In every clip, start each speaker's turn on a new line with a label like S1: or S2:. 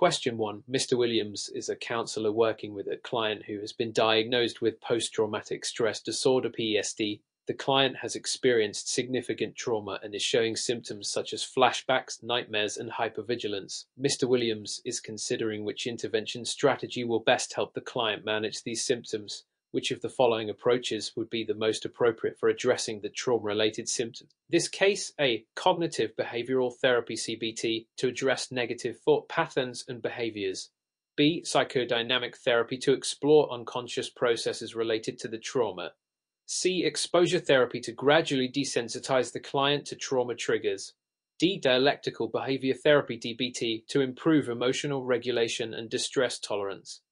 S1: Question 1. Mr. Williams is a counselor working with a client who has been diagnosed with post-traumatic stress disorder (PTSD). The client has experienced significant trauma and is showing symptoms such as flashbacks, nightmares, and hypervigilance. Mr. Williams is considering which intervention strategy will best help the client manage these symptoms. Which of the following approaches would be the most appropriate for addressing the trauma-related symptoms? This case, A. Cognitive behavioral therapy (CBT) to address negative thought patterns and behaviors. B. Psychodynamic therapy to explore unconscious processes related to the trauma. C. Exposure therapy to gradually desensitize the client to trauma triggers. D. Dialectical behavior therapy (DBT) to improve emotional regulation and distress tolerance.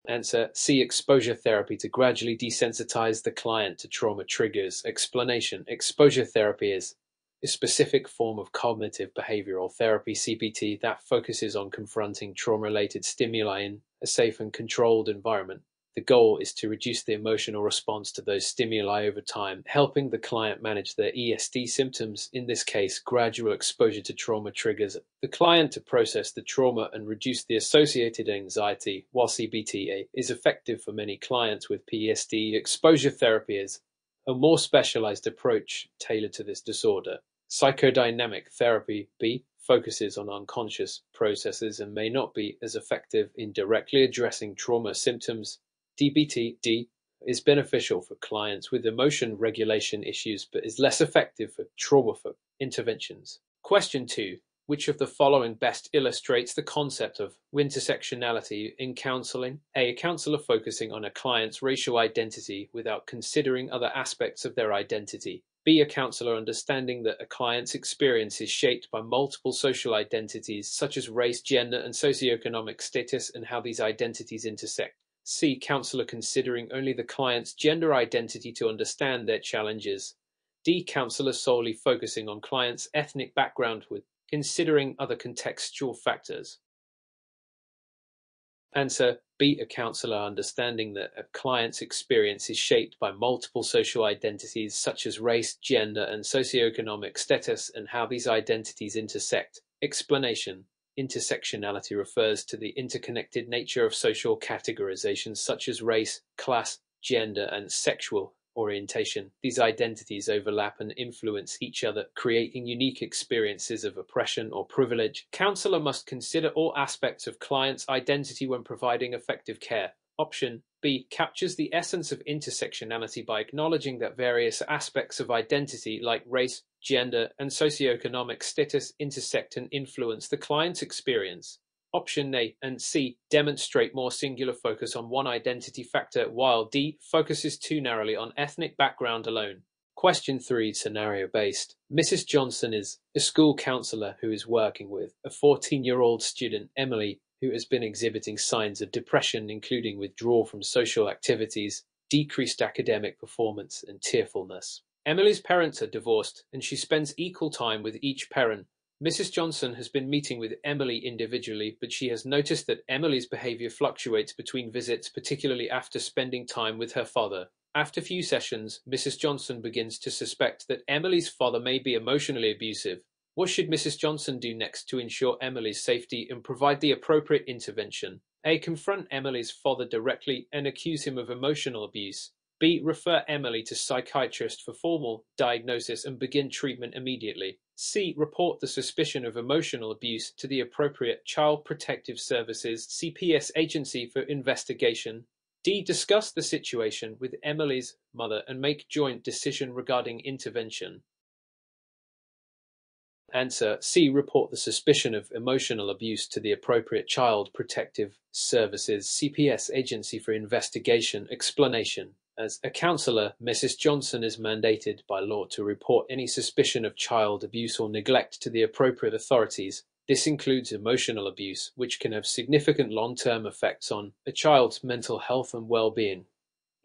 S1: Answer: C. Exposure therapy to gradually desensitize the client to trauma triggers. Explanation: exposure therapy is a specific form of cognitive behavioral therapy (CBT) that focuses on confronting trauma-related stimuli in a safe and controlled environment. The goal is to reduce the emotional response to those stimuli over time, helping the client manage their ESD symptoms, in this case, gradual exposure to trauma triggers the client to process the trauma and reduce the associated anxiety. While CBT is effective for many clients with PTSD, exposure therapy is a more specialized approach tailored to this disorder. Psychodynamic therapy, B, focuses on unconscious processes and may not be as effective in directly addressing trauma symptoms. DBT, D, is beneficial for clients with emotion regulation issues but is less effective for trauma interventions. Question 2. Which of the following best illustrates the concept of intersectionality in counseling? A. A counselor focusing on a client's racial identity without considering other aspects of their identity. B. A counselor understanding that a client's experience is shaped by multiple social identities such as race, gender, and socioeconomic status and how these identities intersect. C. Counselor considering only the client's gender identity to understand their challenges. D. Counselor solely focusing on client's ethnic background with considering other contextual factors. Answer: B. A counselor understanding that a client's experience is shaped by multiple social identities such as race, gender, and socioeconomic status and how these identities intersect. Explanation: intersectionality refers to the interconnected nature of social categorizations such as race, class, gender, and sexual orientation. These identities overlap and influence each other, creating unique experiences of oppression or privilege. Counselor must consider all aspects of client's identity when providing effective care. Option B captures the essence of intersectionality by acknowledging that various aspects of identity like race, gender, and socioeconomic status intersect and influence the client's experience. Option A and C demonstrate more singular focus on one identity factor, while D focuses too narrowly on ethnic background alone. Question 3, scenario-based. Mrs. Johnson is a school counselor who is working with a 14-year-old student, Emily, who has been exhibiting signs of depression, including withdrawal from social activities, decreased academic performance, and tearfulness. Emily's parents are divorced, and she spends equal time with each parent. Mrs. Johnson has been meeting with Emily individually, but she has noticed that Emily's behavior fluctuates between visits, particularly after spending time with her father. After few sessions, Mrs. Johnson begins to suspect that Emily's father may be emotionally abusive. What should Mrs. Johnson do next to ensure Emily's safety and provide the appropriate intervention? A. Confront Emily's father directly and accuse him of emotional abuse. B. Refer Emily to psychiatrist for formal diagnosis and begin treatment immediately. C. Report the suspicion of emotional abuse to the appropriate Child Protective Services (CPS) agency for investigation. D. Discuss the situation with Emily's mother and make joint decision regarding intervention. Answer: C. Report the suspicion of emotional abuse to the appropriate Child Protective Services (CPS) agency for investigation. Explanation: as a counselor, Mrs. Johnson is mandated by law to report any suspicion of child abuse or neglect to the appropriate authorities. This includes emotional abuse, which can have significant long-term effects on a child's mental health and well-being.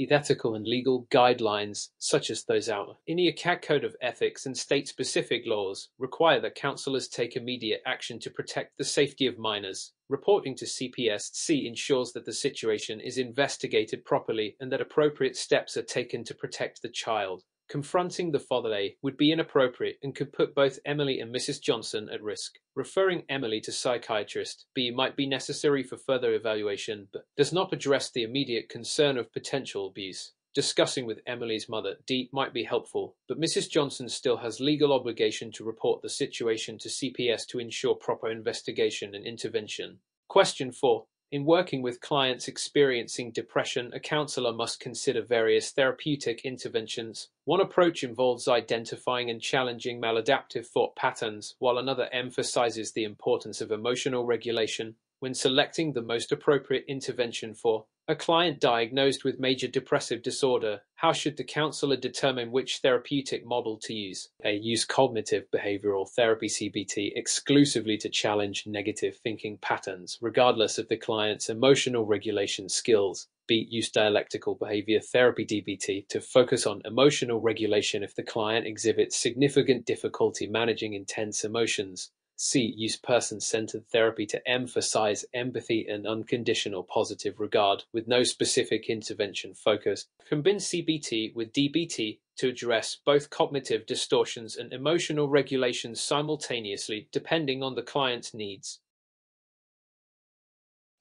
S1: Ethical and legal guidelines, such as those out in the ICAG Code of Ethics and state-specific laws, require that counselors take immediate action to protect the safety of minors. Reporting to CPS-C ensures that the situation is investigated properly and that appropriate steps are taken to protect the child. Confronting the father A would be inappropriate and could put both Emily and Mrs. Johnson at risk. Referring Emily to psychiatrist B might be necessary for further evaluation, but does not address the immediate concern of potential abuse. Discussing with Emily's mother D might be helpful, but Mrs. Johnson still has legal obligation to report the situation to CPS to ensure proper investigation and intervention. Question 4. In working with clients experiencing depression, a counselor must consider various therapeutic interventions. One approach involves identifying and challenging maladaptive thought patterns, while another emphasizes the importance of emotional regulation. When selecting the most appropriate intervention for a client diagnosed with major depressive disorder, how should the counselor determine which therapeutic model to use? A. Use cognitive behavioral therapy (CBT) exclusively to challenge negative thinking patterns, regardless of the client's emotional regulation skills. B. Use dialectical behavior therapy (DBT) to focus on emotional regulation if the client exhibits significant difficulty managing intense emotions. C. Use person-centered therapy to emphasize empathy and unconditional positive regard, with no specific intervention focus. Combine CBT with DBT to address both cognitive distortions and emotional regulation simultaneously, depending on the client's needs.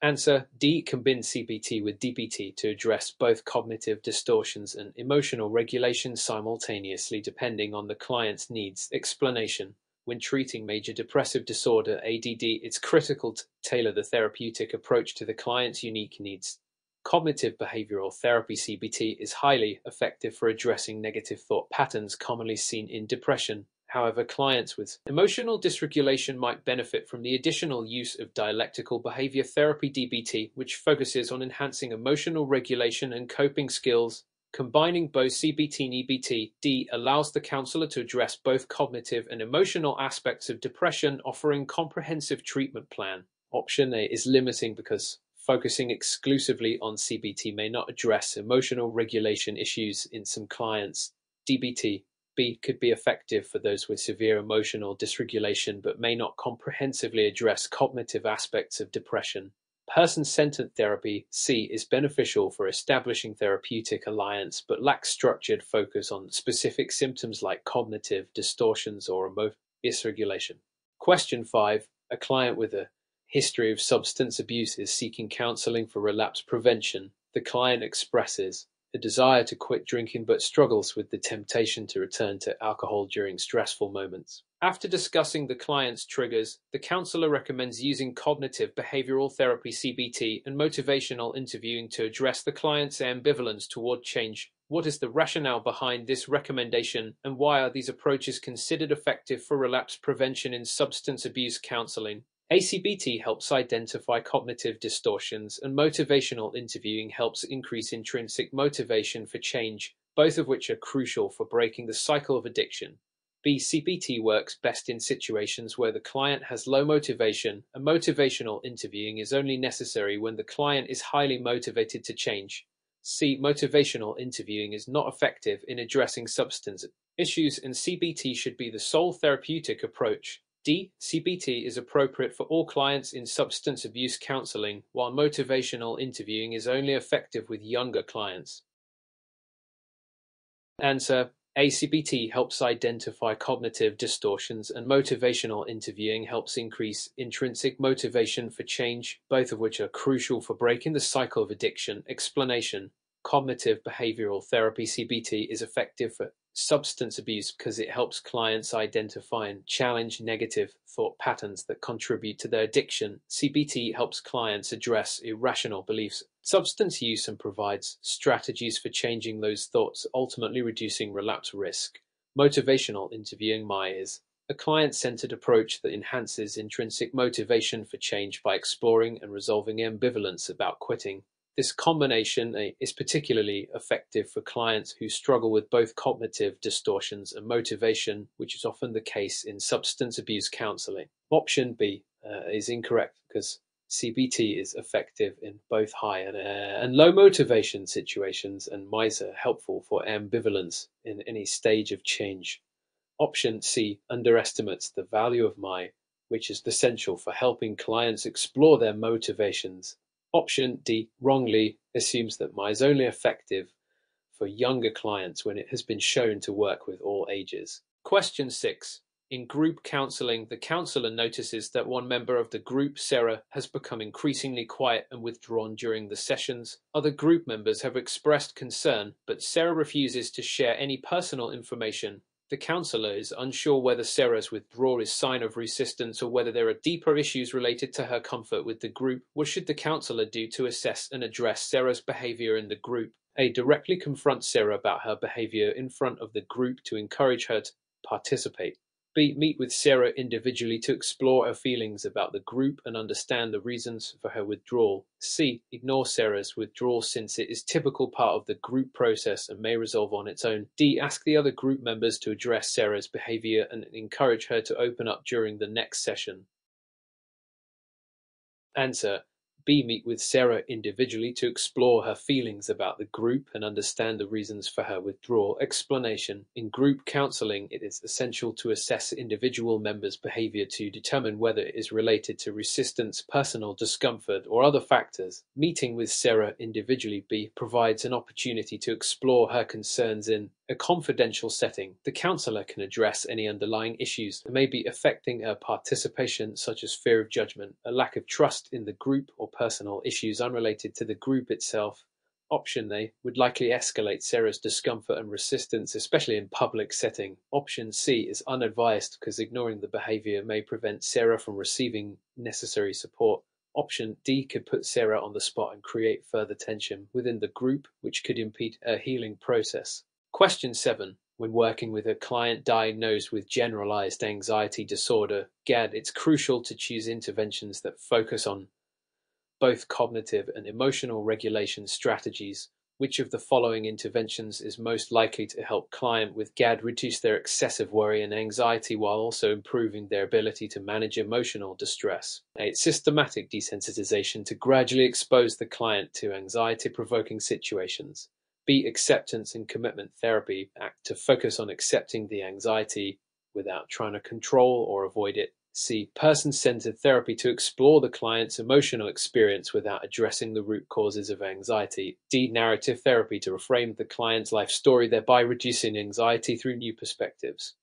S1: Answer D. Combine CBT with DBT to address both cognitive distortions and emotional regulation simultaneously, depending on the client's needs. Explanation. When treating major depressive disorder (ADD), it's critical to tailor the therapeutic approach to the client's unique needs. Cognitive behavioral therapy (CBT) is highly effective for addressing negative thought patterns commonly seen in depression. However, clients with emotional dysregulation might benefit from the additional use of dialectical behavior therapy (DBT), which focuses on enhancing emotional regulation and coping skills. Combining both CBT and EBT, D allows the counselor to address both cognitive and emotional aspects of depression, offering comprehensive treatment plan. Option A is limiting because focusing exclusively on CBT may not address emotional regulation issues in some clients. DBT B could be effective for those with severe emotional dysregulation but may not comprehensively address cognitive aspects of depression. Person-centered therapy C is beneficial for establishing therapeutic alliance but lacks structured focus on specific symptoms like cognitive distortions or emotional dysregulation. Question 5. A client with a history of substance abuse is seeking counseling for relapse prevention. The client expresses a desire to quit drinking but struggles with the temptation to return to alcohol during stressful moments. After discussing the client's triggers, the counselor recommends using cognitive behavioral therapy (CBT) and motivational interviewing to address the client's ambivalence toward change. What is the rationale behind this recommendation, and why are these approaches considered effective for relapse prevention in substance abuse counseling? ACBT helps identify cognitive distortions, and motivational interviewing helps increase intrinsic motivation for change, both of which are crucial for breaking the cycle of addiction. CBT works best in situations where the client has low motivation, and motivational interviewing is only necessary when the client is highly motivated to change. Motivational interviewing is not effective in addressing substance issues, and CBT should be the sole therapeutic approach. CBT is appropriate for all clients in substance abuse counseling, while motivational interviewing is only effective with younger clients. Answer. ACBT helps identify cognitive distortions, and motivational interviewing helps increase intrinsic motivation for change, both of which are crucial for breaking the cycle of addiction. Explanation. Cognitive behavioral therapy (CBT) is effective for substance abuse because it helps clients identify and challenge negative thought patterns that contribute to their addiction. CBT helps clients address irrational beliefs, substance use, and provides strategies for changing those thoughts, ultimately reducing relapse risk. Motivational interviewing is a client-centered approach that enhances intrinsic motivation for change by exploring and resolving ambivalence about quitting. This combination is particularly effective for clients who struggle with both cognitive distortions and motivation, which is often the case in substance abuse counseling. Option B is incorrect because CBT is effective in both high and low motivation situations, and MISE are helpful for ambivalence in any stage of change. Option C underestimates the value of which is essential for helping clients explore their motivations. Option D wrongly assumes that is only effective for younger clients when it has been shown to work with all ages. Question 6. In group counseling, the counselor notices that one member of the group, Sarah, has become increasingly quiet and withdrawn during the sessions. Other group members have expressed concern, but Sarah refuses to share any personal information. The counselor is unsure whether Sarah's withdrawal is a sign of resistance or whether there are deeper issues related to her comfort with the group. What should the counselor do to assess and address Sarah's behavior in the group? A. Directly confront Sarah about her behavior in front of the group to encourage her to participate. B. Meet with Sarah individually to explore her feelings about the group and understand the reasons for her withdrawal. C. Ignore Sarah's withdrawal since it is a typical part of the group process and may resolve on its own. D. Ask the other group members to address Sarah's behavior and encourage her to open up during the next session. Answer. B. Meet with Sarah individually to explore her feelings about the group and understand the reasons for her withdrawal. Explanation. In group counseling, it is essential to assess individual members' behavior to determine whether it is related to resistance, personal discomfort, or other factors. Meeting with Sarah individually B. provides an opportunity to explore her concerns in a confidential setting. The counselor can address any underlying issues that may be affecting her participation, such as fear of judgment, a lack of trust in the group, or personal issues unrelated to the group itself. Option A would likely escalate Sarah's discomfort and resistance, especially in public setting. Option C is unadvised because ignoring the behavior may prevent Sarah from receiving necessary support. Option D could put Sarah on the spot and create further tension within the group, which could impede her healing process. Question 7. When working with a client diagnosed with generalized anxiety disorder, GAD, it's crucial to choose interventions that focus on both cognitive and emotional regulation strategies. Which of the following interventions is most likely to help client with GAD reduce their excessive worry and anxiety while also improving their ability to manage emotional distress? A. Systematic desensitization to gradually expose the client to anxiety-provoking situations. B. Acceptance and commitment therapy act to focus on accepting the anxiety without trying to control or avoid it. C. Person-centered therapy to explore the client's emotional experience without addressing the root causes of anxiety. D. Narrative therapy to reframe the client's life story, thereby reducing anxiety through new perspectives.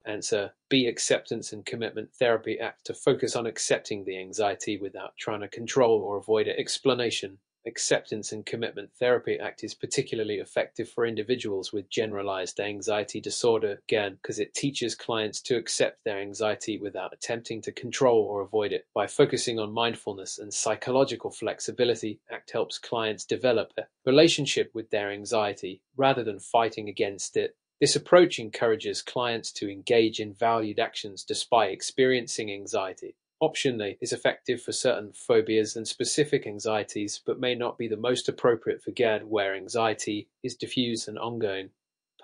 S1: Answer. B. Acceptance and commitment therapy act to focus on accepting the anxiety without trying to control or avoid it. Explanation. Acceptance and commitment therapy act is particularly effective for individuals with generalized anxiety disorder, again, because it teaches clients to accept their anxiety without attempting to control or avoid it. By focusing on mindfulness and psychological flexibility, ACT helps clients develop a relationship with their anxiety rather than fighting against it. This approach encourages clients to engage in valued actions despite experiencing anxiety. Option A is effective for certain phobias and specific anxieties, but may not be the most appropriate for GAD, where anxiety is diffuse and ongoing.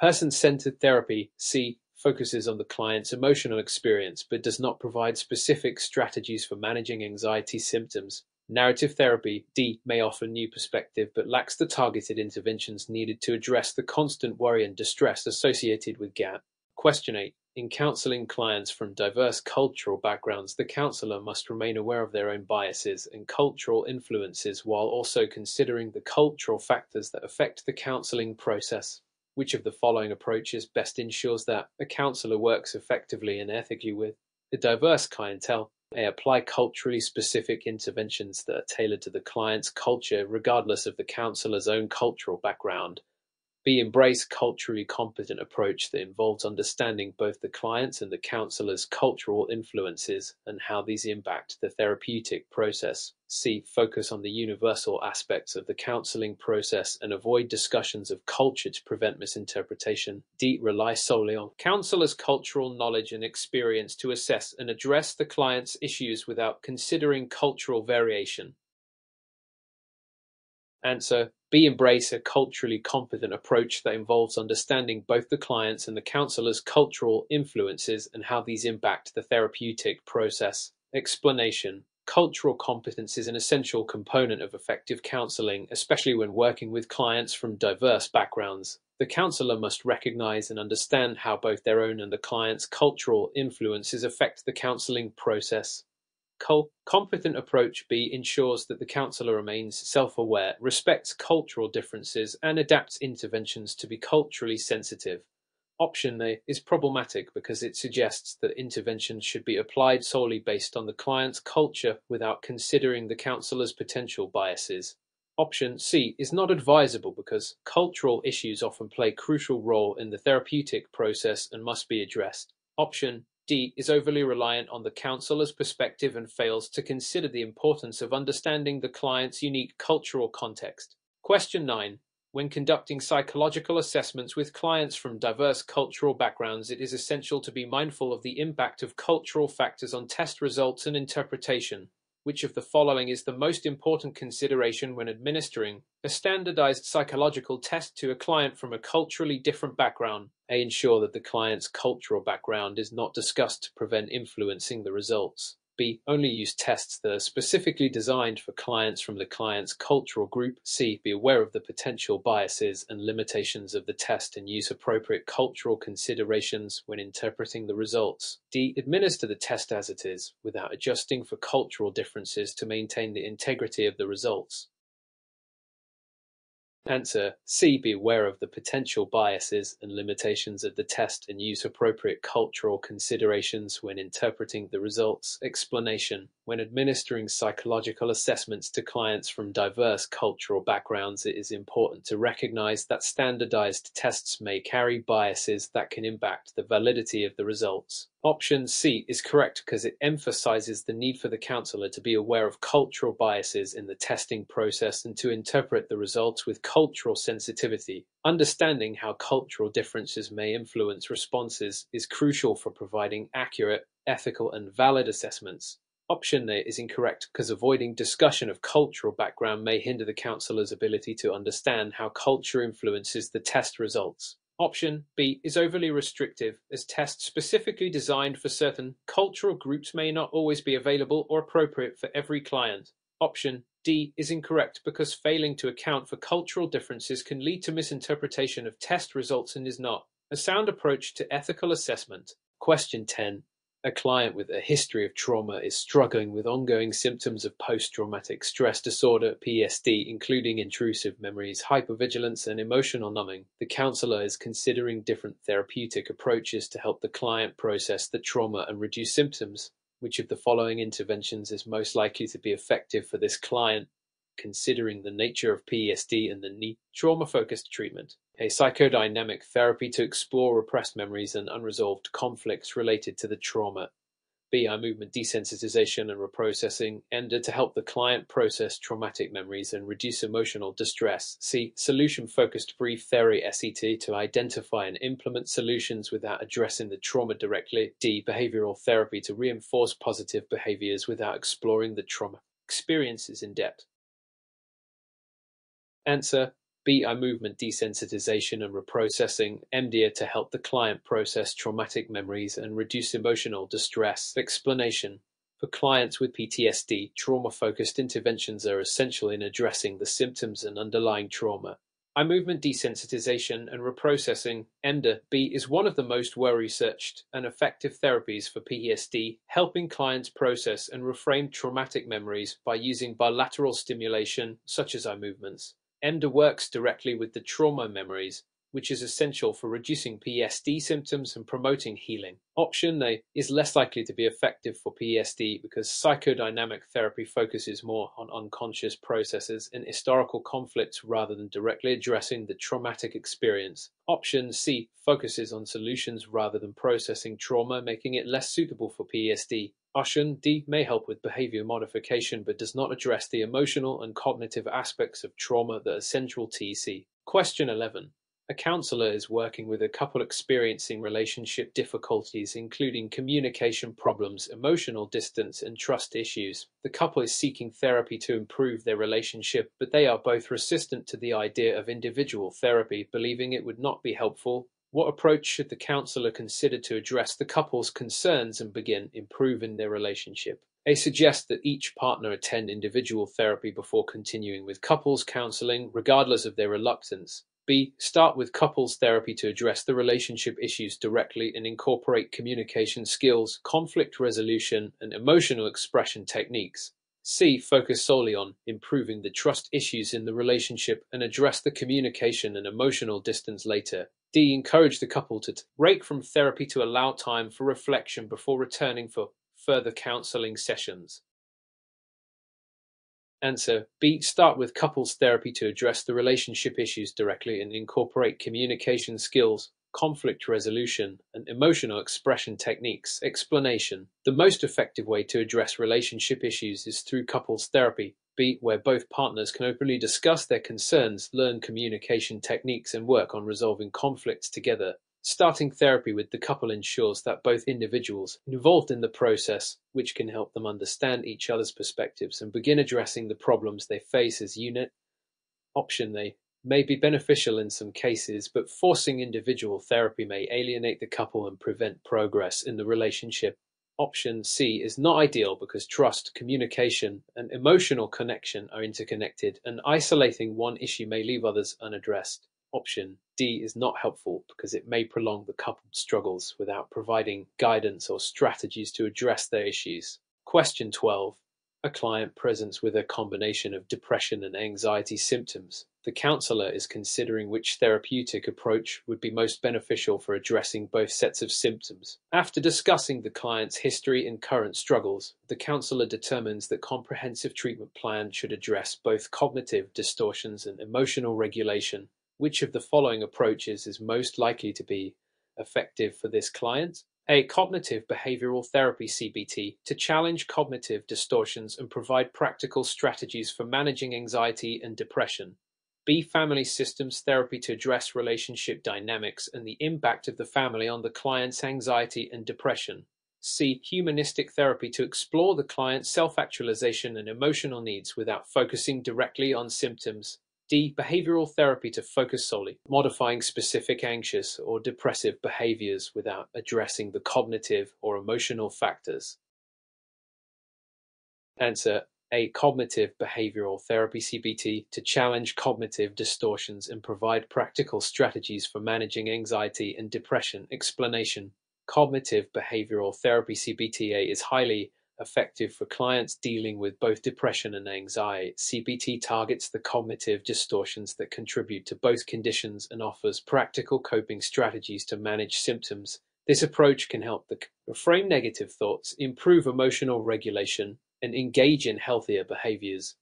S1: Person-centered therapy, C, focuses on the client's emotional experience, but does not provide specific strategies for managing anxiety symptoms. Narrative therapy, D, may offer new perspective, but lacks the targeted interventions needed to address the constant worry and distress associated with GAD. Question 8. In counseling clients from diverse cultural backgrounds, the counselor must remain aware of their own biases and cultural influences while also considering the cultural factors that affect the counseling process. Which of the following approaches best ensures that a counselor works effectively and ethically with a diverse clientele? A. Apply culturally specific interventions that are tailored to the client's culture regardless of the counselor's own cultural background. B. Embrace a culturally competent approach that involves understanding both the client's and the counselor's cultural influences and how these impact the therapeutic process. C. Focus on the universal aspects of the counseling process and avoid discussions of culture to prevent misinterpretation. D. Rely solely on counselor's cultural knowledge and experience to assess and address the client's issues without considering cultural variation. Answer. B. Embrace a culturally competent approach that involves understanding both the client's and the counselor's cultural influences and how these impact the therapeutic process. Explanation. Cultural competence is an essential component of effective counseling, especially when working with clients from diverse backgrounds. The counselor must recognize and understand how both their own and the client's cultural influences affect the counseling process. Competent approach B ensures that the counselor remains self-aware, respects cultural differences, and adapts interventions to be culturally sensitive. Option A is problematic because it suggests that interventions should be applied solely based on the client's culture without considering the counselor's potential biases. Option C is not advisable because cultural issues often play a crucial role in the therapeutic process and must be addressed. Option D is overly reliant on the counselor's perspective and fails to consider the importance of understanding the client's unique cultural context. Question 9. When conducting psychological assessments with clients from diverse cultural backgrounds, it is essential to be mindful of the impact of cultural factors on test results and interpretation. Which of the following is the most important consideration when administering a standardized psychological test to a client from a culturally different background? A. Ensure that the client's cultural background is not discussed to prevent influencing the results. B. Only use tests that are specifically designed for clients from the client's cultural group. C. Be aware of the potential biases and limitations of the test and use appropriate cultural considerations when interpreting the results. D. Administer the test as it is, without adjusting for cultural differences to maintain the integrity of the results. Answer C. Be aware of the potential biases and limitations of the test and use appropriate cultural considerations when interpreting the results. Explanation. When administering psychological assessments to clients from diverse cultural backgrounds, it is important to recognize that standardized tests may carry biases that can impact the validity of the results. Option C is correct because it emphasizes the need for the counselor to be aware of cultural biases in the testing process and to interpret the results with cultural sensitivity. Understanding how cultural differences may influence responses is crucial for providing accurate, ethical, and valid assessments. Option A is incorrect because avoiding discussion of cultural background may hinder the counselor's ability to understand how culture influences the test results. Option B is overly restrictive, as tests specifically designed for certain cultural groups may not always be available or appropriate for every client. Option D is incorrect because failing to account for cultural differences can lead to misinterpretation of test results and is not a sound approach to ethical assessment. Question 10. A client with a history of trauma is struggling with ongoing symptoms of post-traumatic stress disorder (PSD), including intrusive memories, hypervigilance, and emotional numbing. The counselor is considering different therapeutic approaches to help the client process the trauma and reduce symptoms. Which of the following interventions is most likely to be effective for this client, considering the nature of PSD and the need trauma-focused treatment? A psychodynamic therapy to explore repressed memories and unresolved conflicts related to the trauma. B. Eye movement desensitization and reprocessing, EMDR, to help the client process traumatic memories and reduce emotional distress. C. Solution-focused brief theory (SET) to identify and implement solutions without addressing the trauma directly. D. Behavioral therapy to reinforce positive behaviors without exploring the trauma experiences in depth. Answer B. Eye movement desensitization and reprocessing, EMDR, to help the client process traumatic memories and reduce emotional distress. Explanation. For clients with PTSD, trauma-focused interventions are essential in addressing the symptoms and underlying trauma. Eye movement desensitization and reprocessing, EMDR-B, is one of the most well-researched and effective therapies for PTSD, helping clients process and reframe traumatic memories by using bilateral stimulation, such as eye movements. EMDR works directly with the trauma memories, which is essential for reducing PSD symptoms and promoting healing. Option A is less likely to be effective for PSD because psychodynamic therapy focuses more on unconscious processes and historical conflicts rather than directly addressing the traumatic experience. Option C focuses on solutions rather than processing trauma, making it less suitable for PSD. Option D may help with behavior modification but does not address the emotional and cognitive aspects of trauma that are central to TC. Question 11. A counselor is working with a couple experiencing relationship difficulties, including communication problems, emotional distance, and trust issues. The couple is seeking therapy to improve their relationship, but they are both resistant to the idea of individual therapy, believing it would not be helpful. What approach should the counselor consider to address the couple's concerns and begin improving their relationship? A. Suggests that each partner attend individual therapy before continuing with couples counseling, regardless of their reluctance. B. Start with couples therapy to address the relationship issues directly and incorporate communication skills, conflict resolution, and emotional expression techniques. C. Focus solely on improving the trust issues in the relationship and address the communication and emotional distance later. D. Encourage the couple to break from therapy to allow time for reflection before returning for further counseling sessions. Answer B. Start with couples therapy to address the relationship issues directly and incorporate communication skills, conflict resolution, and emotional expression techniques. Explanation. The most effective way to address relationship issues is through couples therapy. B. Where both partners can openly discuss their concerns, learn communication techniques, and work on resolving conflicts together. Starting therapy with the couple ensures that both individuals involved in the process, which can help them understand each other's perspectives and begin addressing the problems they face as unit. Option A may be beneficial in some cases, but forcing individual therapy may alienate the couple and prevent progress in the relationship. Option C is not ideal because trust, communication, and emotional connection are interconnected, and isolating one issue may leave others unaddressed. Option D is not helpful because it may prolong the couple's struggles without providing guidance or strategies to address their issues. Question 12. A client presents with a combination of depression and anxiety symptoms. The counselor is considering which therapeutic approach would be most beneficial for addressing both sets of symptoms. After discussing the client's history and current struggles, the counselor determines that comprehensive treatment plan should address both cognitive distortions and emotional regulation. Which of the following approaches is most likely to be effective for this client? A. Cognitive behavioral therapy (CBT) to challenge cognitive distortions and provide practical strategies for managing anxiety and depression. B. Family systems therapy to address relationship dynamics and the impact of the family on the client's anxiety and depression. C. Humanistic therapy to explore the client's self-actualization and emotional needs without focusing directly on symptoms. D. Behavioral therapy to focus solely modifying specific anxious or depressive behaviors without addressing the cognitive or emotional factors. Answer A. Cognitive behavioral therapy (CBT) to challenge cognitive distortions and provide practical strategies for managing anxiety and depression. Explanation. Cognitive behavioral therapy (CBTA) is highly effective for clients dealing with both depression and anxiety. CBT targets the cognitive distortions that contribute to both conditions and offers practical coping strategies to manage symptoms. This approach can help reframe negative thoughts, improve emotional regulation, and engage in healthier behaviors.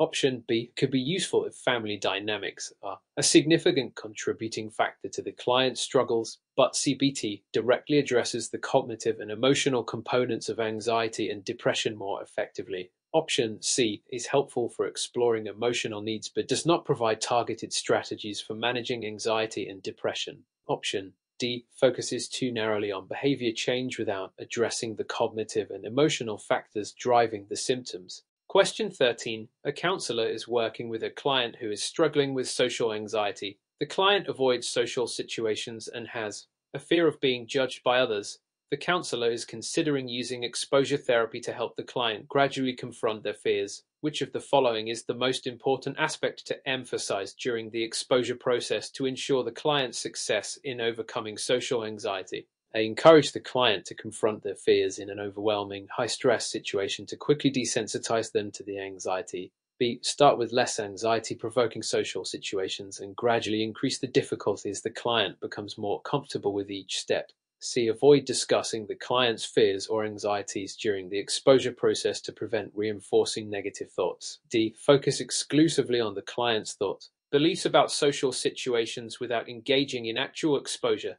S1: Option B could be useful if family dynamics are a significant contributing factor to the client's struggles, but CBT directly addresses the cognitive and emotional components of anxiety and depression more effectively. Option C is helpful for exploring emotional needs but does not provide targeted strategies for managing anxiety and depression. Option D focuses too narrowly on behavior change without addressing the cognitive and emotional factors driving the symptoms. Question 13. A counselor is working with a client who is struggling with social anxiety. The client avoids social situations and has a fear of being judged by others. The counselor is considering using exposure therapy to help the client gradually confront their fears. Which of the following is the most important aspect to emphasize during the exposure process to ensure the client's success in overcoming social anxiety? A. Encourage the client to confront their fears in an overwhelming, high-stress situation to quickly desensitize them to the anxiety. B. Start with less anxiety-provoking social situations and gradually increase the difficulty as the client becomes more comfortable with each step. C. Avoid discussing the client's fears or anxieties during the exposure process to prevent reinforcing negative thoughts. D. Focus exclusively on the client's thoughts, beliefs about social situations without engaging in actual exposure.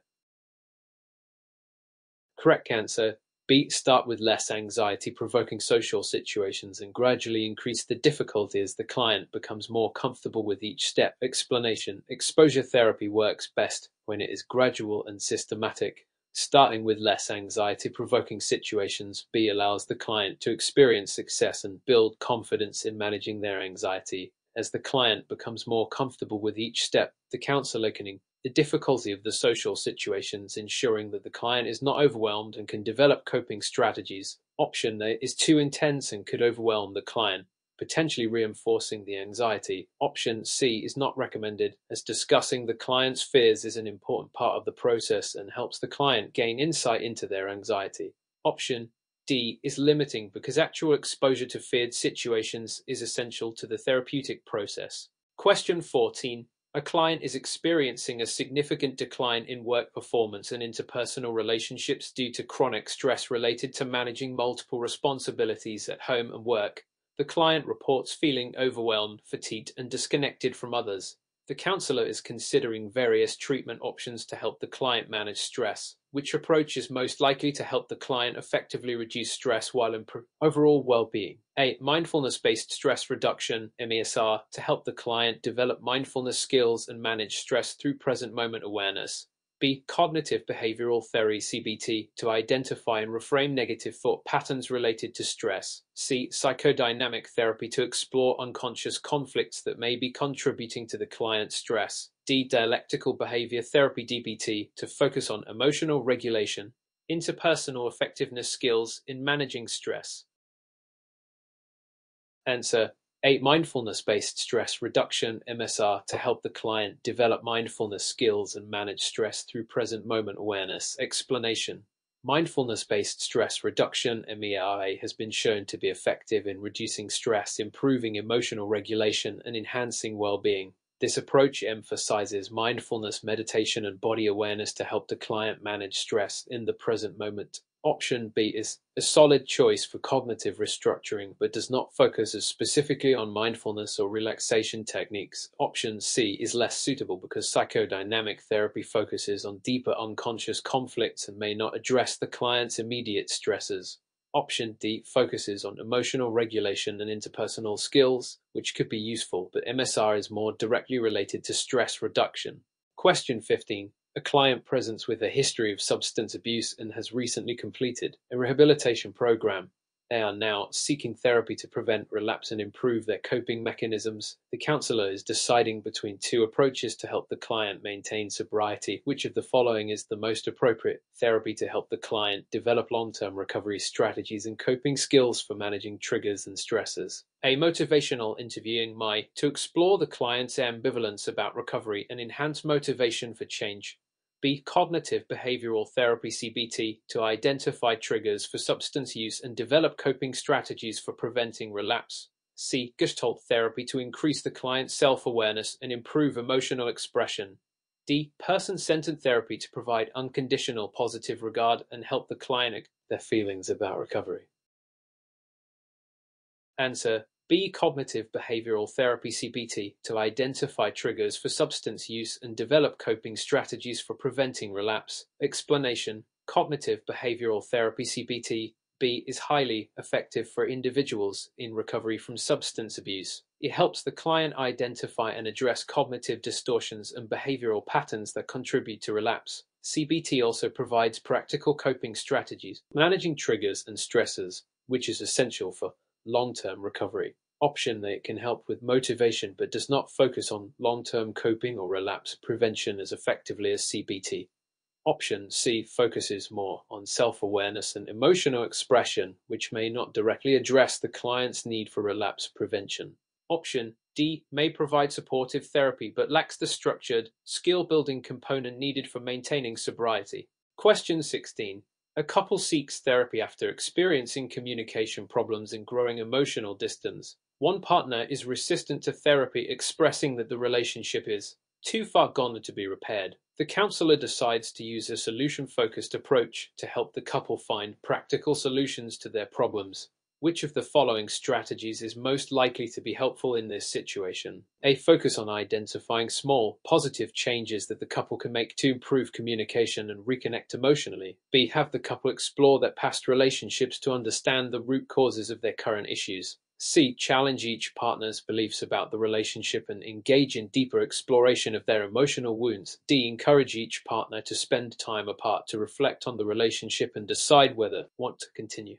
S1: Correct answer. B. Start with less anxiety-provoking social situations and gradually increase the difficulty as the client becomes more comfortable with each step. Explanation. Exposure therapy works best when it is gradual and systematic. Starting with less anxiety-provoking situations, B allows the client to experience success and build confidence in managing their anxiety. As the client becomes more comfortable with each step, the counselor can the difficulty of the social situations, ensuring that the client is not overwhelmed and can develop coping strategies. Option A is too intense and could overwhelm the client. potentially reinforcing the anxiety. Option C is not recommended, as discussing the client's fears is an important part of the process and helps the client gain insight into their anxiety. Option D is limiting, because actual exposure to feared situations is essential to the therapeutic process. Question 14. A client is experiencing a significant decline in work performance and interpersonal relationships due to chronic stress related to managing multiple responsibilities at home and work. The client reports feeling overwhelmed, fatigued, and disconnected from others. The counselor is considering various treatment options to help the client manage stress. Which approach is most likely to help the client effectively reduce stress while improving overall well-being? A. Mindfulness-based stress reduction (MESR) to help the client develop mindfulness skills and manage stress through present moment awareness. B. Cognitive behavioral therapy (CBT) to identify and reframe negative thought patterns related to stress. C. Psychodynamic therapy to explore unconscious conflicts that may be contributing to the client's stress. D. Dialectical behavior therapy (DBT) to focus on emotional regulation, interpersonal effectiveness skills in managing stress. Answer: A. Mindfulness-based stress reduction (MSR) to help the client develop mindfulness skills and manage stress through present moment awareness. Explanation: Mindfulness-based stress reduction (MERA) has been shown to be effective in reducing stress, improving emotional regulation, and enhancing well-being. This approach emphasizes mindfulness, meditation, and body awareness to help the client manage stress in the present moment. Option B is a solid choice for cognitive restructuring, but does not focus as specifically on mindfulness or relaxation techniques. Option C is less suitable because psychodynamic therapy focuses on deeper unconscious conflicts and may not address the client's immediate stressors. Option D focuses on emotional regulation and interpersonal skills, which could be useful, but MSR is more directly related to stress reduction. Question 15. A client presents with a history of substance abuse and has recently completed a rehabilitation program. They are now seeking therapy to prevent relapse and improve their coping mechanisms. The counselor is deciding between two approaches to help the client maintain sobriety. Which of the following is the most appropriate therapy to help the client develop long-term recovery strategies and coping skills for managing triggers and stresses? A. Motivational interviewing to explore the client's ambivalence about recovery and enhance motivation for change. B. Cognitive behavioral therapy (CBT) to identify triggers for substance use and develop coping strategies for preventing relapse. C. Gestalt therapy to increase the client's self-awareness and improve emotional expression. D. Person-centered therapy to provide unconditional positive regard and help the client their feelings about recovery. Answer: B. Cognitive behavioral therapy (CBT) to identify triggers for substance use and develop coping strategies for preventing relapse. Explanation: Cognitive behavioral therapy (CBT) B is highly effective for individuals in recovery from substance abuse. It helps the client identify and address cognitive distortions and behavioral patterns that contribute to relapse. CBT also provides practical coping strategies, managing triggers and stressors, which is essential for long-term recovery. Option that can help with motivation but does not focus on long-term coping or relapse prevention as effectively as CBT. Option C focuses more on self-awareness and emotional expression, which may not directly address the client's need for relapse prevention. Option D may provide supportive therapy but lacks the structured, skill-building component needed for maintaining sobriety. Question 16. A couple seeks therapy after experiencing communication problems and growing emotional distance. One partner is resistant to therapy, expressing that the relationship is too far gone to be repaired. The counselor decides to use a solution-focused approach to help the couple find practical solutions to their problems. Which of the following strategies is most likely to be helpful in this situation? A. Focus on identifying small, positive changes that the couple can make to improve communication and reconnect emotionally. B. Have the couple explore their past relationships to understand the root causes of their current issues. C. Challenge each partner's beliefs about the relationship and engage in deeper exploration of their emotional wounds. D. Encourage each partner to spend time apart to reflect on the relationship and decide whether want to continue.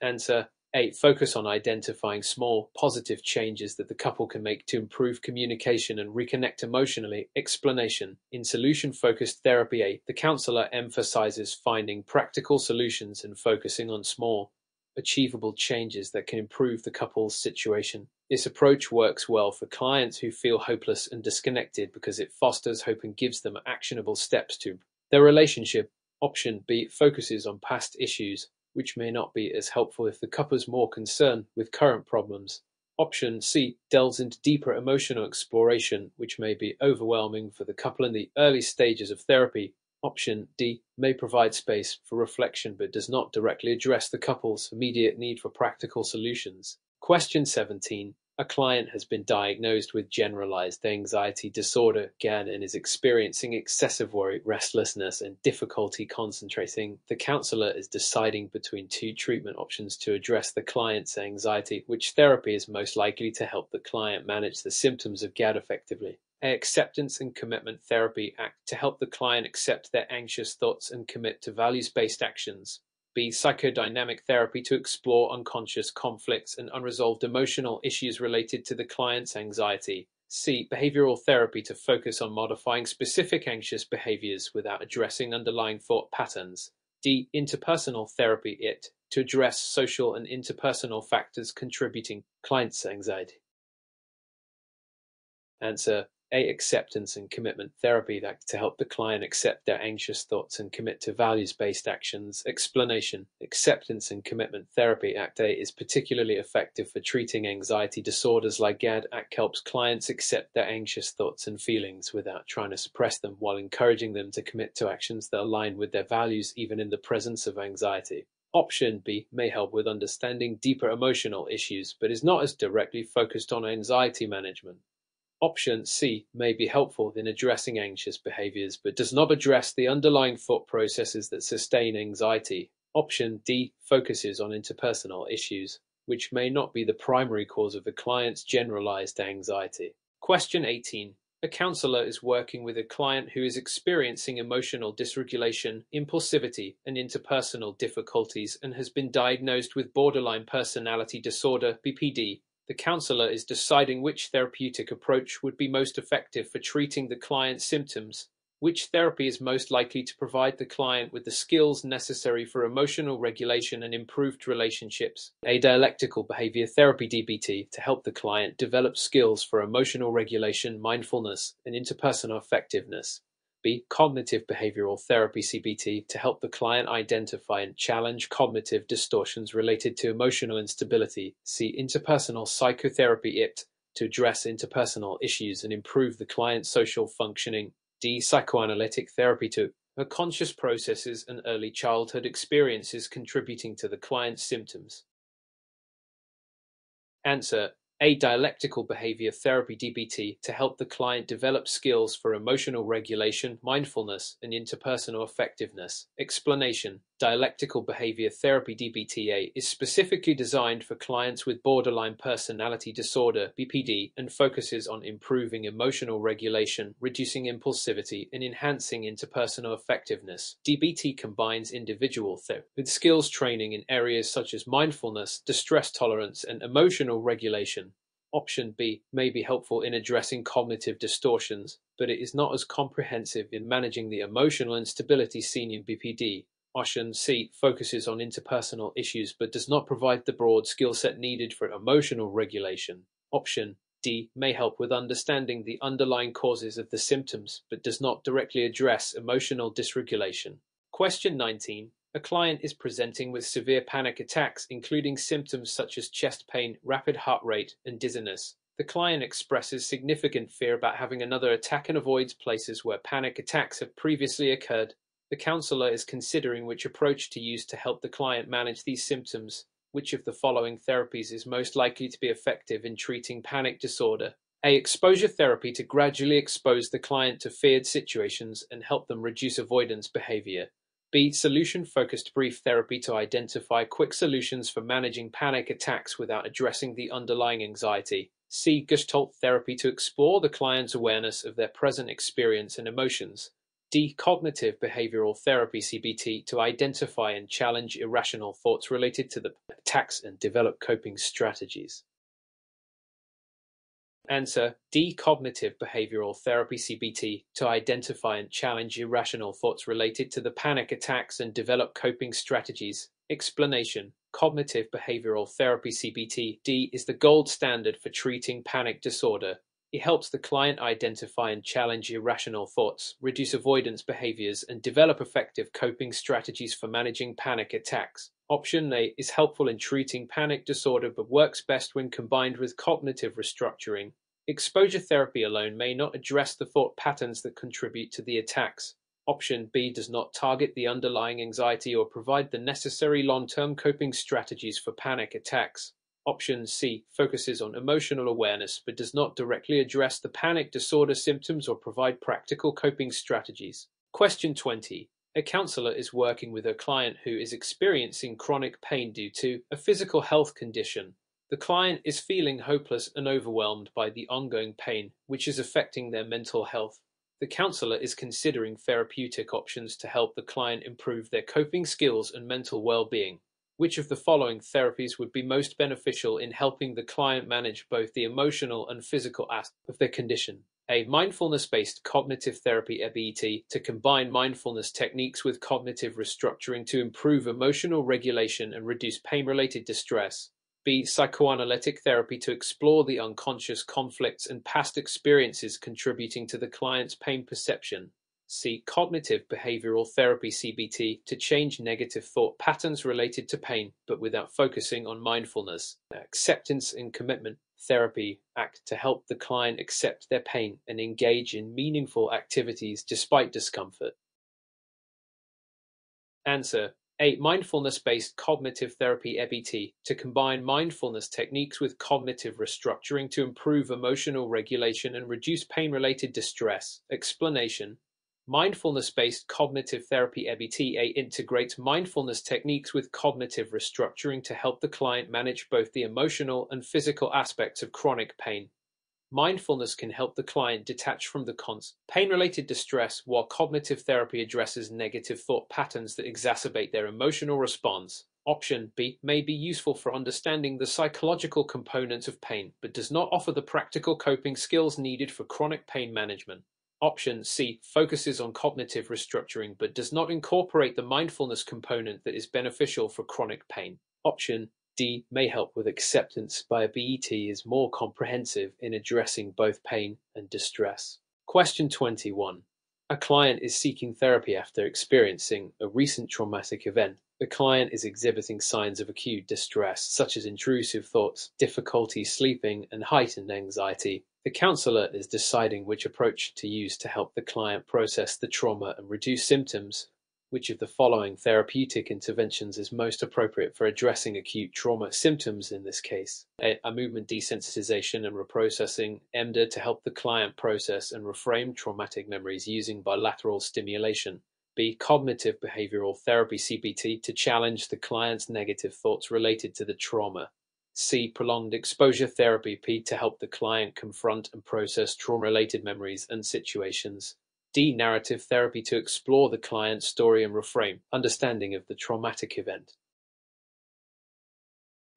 S1: Answer: A. Focus on identifying small, positive changes that the couple can make to improve communication and reconnect emotionally. Explanation: In solution-focused therapy, the counselor emphasizes finding practical solutions and focusing on small, achievable changes that can improve the couple's situation. This approach works well for clients who feel hopeless and disconnected because it fosters hope and gives them actionable steps to their relationship. Option B focuses on past issues, which may not be as helpful if the couple is more concerned with current problems. Option C delves into deeper emotional exploration, which may be overwhelming for the couple in the early stages of therapy. Option D may provide space for reflection but does not directly address the couple's immediate need for practical solutions. Question 17. A client has been diagnosed with generalized anxiety disorder (GAD) and is experiencing excessive worry, restlessness, and difficulty concentrating. The counselor is deciding between two treatment options to address the client's anxiety. Which therapy is most likely to help the client manage the symptoms of GAD effectively? A. Acceptance and commitment therapy act to help the client accept their anxious thoughts and commit to values-based actions. B. Psychodynamic therapy to explore unconscious conflicts and unresolved emotional issues related to the client's anxiety. C. Behavioral therapy to focus on modifying specific anxious behaviors without addressing underlying thought patterns. D. Interpersonal therapy to address social and interpersonal factors contributing to client's anxiety. Answer A. Acceptance and commitment therapy to help the client accept their anxious thoughts and commit to values-based actions. Explanation. Acceptance and commitment therapy Act A is particularly effective for treating anxiety disorders like GAD. Act helps clients accept their anxious thoughts and feelings without trying to suppress them, while encouraging them to commit to actions that align with their values even in the presence of anxiety. Option B may help with understanding deeper emotional issues, but is not as directly focused on anxiety management. Option C may be helpful in addressing anxious behaviors, but does not address the underlying thought processes that sustain anxiety. Option D focuses on interpersonal issues, which may not be the primary cause of the client's generalized anxiety. Question 18. A counselor is working with a client who is experiencing emotional dysregulation, impulsivity, and interpersonal difficulties and has been diagnosed with borderline personality disorder (BPD). The counselor is deciding which therapeutic approach would be most effective for treating the client's symptoms. Which therapy is most likely to provide the client with the skills necessary for emotional regulation and improved relationships? A. Dialectical behavior therapy (DBT) to help the client develop skills for emotional regulation, mindfulness, and interpersonal effectiveness. B. Cognitive behavioral therapy (CBT) to help the client identify and challenge cognitive distortions related to emotional instability. C. Interpersonal psychotherapy to address interpersonal issues and improve the client's social functioning. D. Psychoanalytic therapy to conscious processes and early childhood experiences contributing to the client's symptoms. Answer. A. Dialectical behavior therapy (DBT) to help the client develop skills for emotional regulation, mindfulness, and interpersonal effectiveness. Explanation. Dialectical behavior therapy (DBTA) is specifically designed for clients with borderline personality disorder (BPD) and focuses on improving emotional regulation, reducing impulsivity, and enhancing interpersonal effectiveness. DBT combines individual therapy with skills training in areas such as mindfulness, distress tolerance, and emotional regulation. Option B may be helpful in addressing cognitive distortions, but it is not as comprehensive in managing the emotional instability seen in BPD. Option C focuses on interpersonal issues but does not provide the broad skill set needed for emotional regulation. Option D may help with understanding the underlying causes of the symptoms but does not directly address emotional dysregulation. Question 19. A client is presenting with severe panic attacks, including symptoms such as chest pain, rapid heart rate, and dizziness. The client expresses significant fear about having another attack and avoids places where panic attacks have previously occurred. The counselor is considering which approach to use to help the client manage these symptoms. Which of the following therapies is most likely to be effective in treating panic disorder? A. Exposure therapy to gradually expose the client to feared situations and help them reduce avoidance behavior. B. Solution-focused brief therapy to identify quick solutions for managing panic attacks without addressing the underlying anxiety. C. Gestalt therapy to explore the client's awareness of their present experience and emotions. D. Cognitive behavioral therapy (CBT) to identify and challenge irrational thoughts related to the attacks and develop coping strategies. Answer. D. Cognitive behavioral therapy (CBT) to identify and challenge irrational thoughts related to the panic attacks and develop coping strategies. Explanation. cognitive behavioral therapy (CBT). D is the gold standard for treating panic disorder. It helps the client identify and challenge irrational thoughts, reduce avoidance behaviors, and develop effective coping strategies for managing panic attacks. Option A is helpful in treating panic disorder but works best when combined with cognitive restructuring. Exposure therapy alone may not address the thought patterns that contribute to the attacks. Option B does not target the underlying anxiety or provide the necessary long-term coping strategies for panic attacks. Option C focuses on emotional awareness but does not directly address the panic disorder symptoms or provide practical coping strategies. Question 20. A counselor is working with a client who is experiencing chronic pain due to a physical health condition. The client is feeling hopeless and overwhelmed by the ongoing pain, which is affecting their mental health. The counselor is considering therapeutic options to help the client improve their coping skills and mental well-being. Which of the following therapies would be most beneficial in helping the client manage both the emotional and physical aspects of their condition? A. Mindfulness-based cognitive therapy (MET) to combine mindfulness techniques with cognitive restructuring to improve emotional regulation and reduce pain-related distress. B. Psychoanalytic therapy to explore the unconscious conflicts and past experiences contributing to the client's pain perception. C. Cognitive behavioral therapy (CBT) to change negative thought patterns related to pain, but without focusing on mindfulness. Acceptance and commitment therapy ACT to help the client accept their pain and engage in meaningful activities despite discomfort. Answer. A. Mindfulness-based cognitive therapy (MET) to combine mindfulness techniques with cognitive restructuring to improve emotional regulation and reduce pain-related distress. Explanation. Mindfulness-based cognitive therapy (MET) integrates mindfulness techniques with cognitive restructuring to help the client manage both the emotional and physical aspects of chronic pain. Mindfulness can help the client detach from the pain-related distress, while cognitive therapy addresses negative thought patterns that exacerbate their emotional response. Option B may be useful for understanding the psychological components of pain, but does not offer the practical coping skills needed for chronic pain management. Option C focuses on cognitive restructuring but does not incorporate the mindfulness component that is beneficial for chronic pain. Option D may help with acceptance, but BET is more comprehensive in addressing both pain and distress. Question 21. A client is seeking therapy after experiencing a recent traumatic event. The client is exhibiting signs of acute distress, such as intrusive thoughts, difficulty sleeping, and heightened anxiety. The counselor is deciding which approach to use to help the client process the trauma and reduce symptoms. Which of the following therapeutic interventions is most appropriate for addressing acute trauma symptoms in this case? A. Movement desensitization and reprocessing (EMDR) to help the client process and reframe traumatic memories using bilateral stimulation. B. Cognitive behavioral therapy (CBT) to challenge the client's negative thoughts related to the trauma. C. Prolonged exposure therapy (P) to help the client confront and process trauma-related memories and situations. D. Narrative therapy to explore the client's story and reframe understanding of the traumatic event.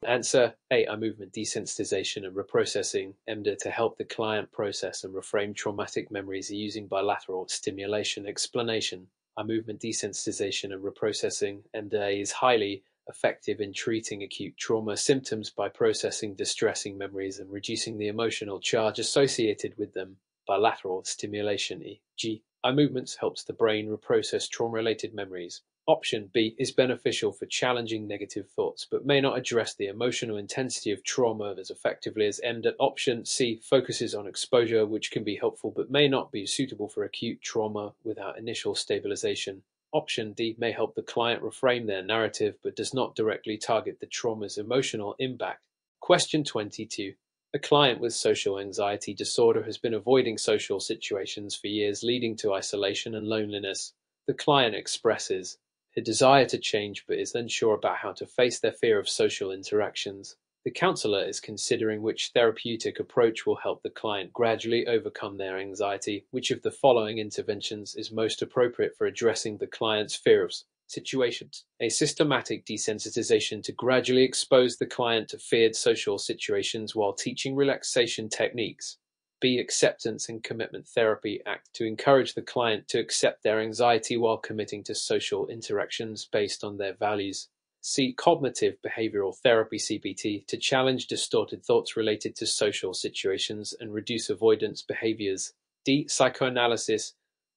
S1: Answer. A. Movement desensitization and reprocessing (EMDR) to help the client process and reframe traumatic memories using bilateral stimulation. Explanation. Movement desensitization and reprocessing (EMDR) is highly effective in treating acute trauma symptoms by processing distressing memories and reducing the emotional charge associated with them. Bilateral stimulation (e.g. eye movements) helps the brain reprocess trauma-related memories. Option B is beneficial for challenging negative thoughts, but may not address the emotional intensity of trauma as effectively as EMDR. Option C focuses on exposure, which can be helpful but may not be suitable for acute trauma without initial stabilization. Option D may help the client reframe their narrative, but does not directly target the trauma's emotional impact. Question 22. A client with social anxiety disorder has been avoiding social situations for years, leading to isolation and loneliness. The client expresses a desire to change but is unsure about how to face their fear of social interactions. The counselor is considering which therapeutic approach will help the client gradually overcome their anxiety. Which of the following interventions is most appropriate for addressing the client's fear of situations? A. Systematic desensitization to gradually expose the client to feared social situations while teaching relaxation techniques. B. Acceptance and commitment therapy ACT to encourage the client to accept their anxiety while committing to social interactions based on their values. C. Cognitive behavioral therapy (CBT) to challenge distorted thoughts related to social situations and reduce avoidance behaviors. D. Psychoanalysis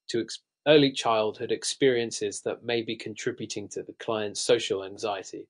S1: to early childhood experiences that may be contributing to the client's social anxiety.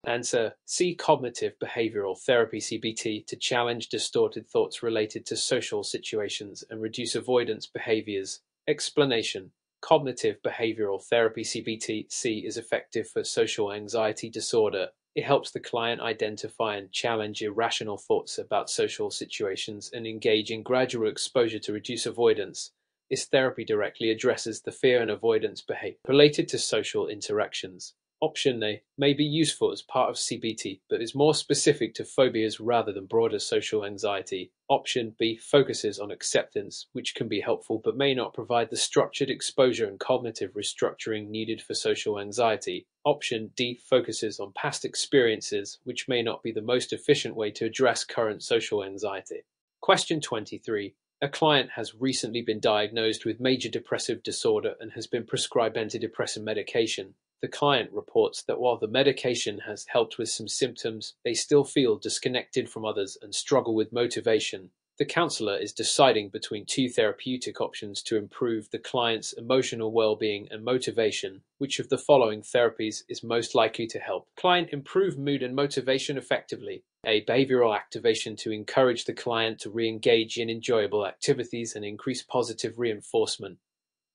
S1: Answer C. Cognitive behavioral therapy (CBT) to challenge distorted thoughts related to social situations and reduce avoidance behaviors. Explanation: Cognitive behavioral therapy (CBT) is effective for social anxiety disorder. It helps the client identify and challenge irrational thoughts about social situations and engage in gradual exposure to reduce avoidance. This therapy directly addresses the fear and avoidance behavior related to social interactions. Option A may be useful as part of CBT, but is more specific to phobias rather than broader social anxiety. Option B focuses on acceptance, which can be helpful but may not provide the structured exposure and cognitive restructuring needed for social anxiety. Option D focuses on past experiences, which may not be the most efficient way to address current social anxiety. Question 23. A client has recently been diagnosed with major depressive disorder and has been prescribed antidepressant medication. The client reports that while the medication has helped with some symptoms, they still feel disconnected from others and struggle with motivation. The counselor is deciding between two therapeutic options to improve the client's emotional well-being and motivation. Which of the following therapies is most likely to help client improve mood and motivation effectively? A. Behavioral activation to encourage the client to re-engage in enjoyable activities and increase positive reinforcement.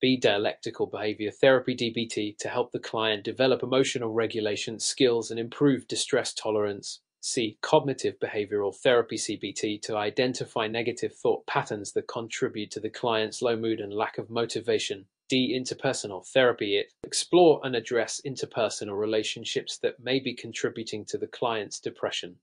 S1: B. Dialectical behavior therapy (DBT) to help the client develop emotional regulation skills and improve distress tolerance. C. Cognitive behavioral therapy (CBT) to identify negative thought patterns that contribute to the client's low mood and lack of motivation. D. Interpersonal therapy to explore and address interpersonal relationships that may be contributing to the client's depression.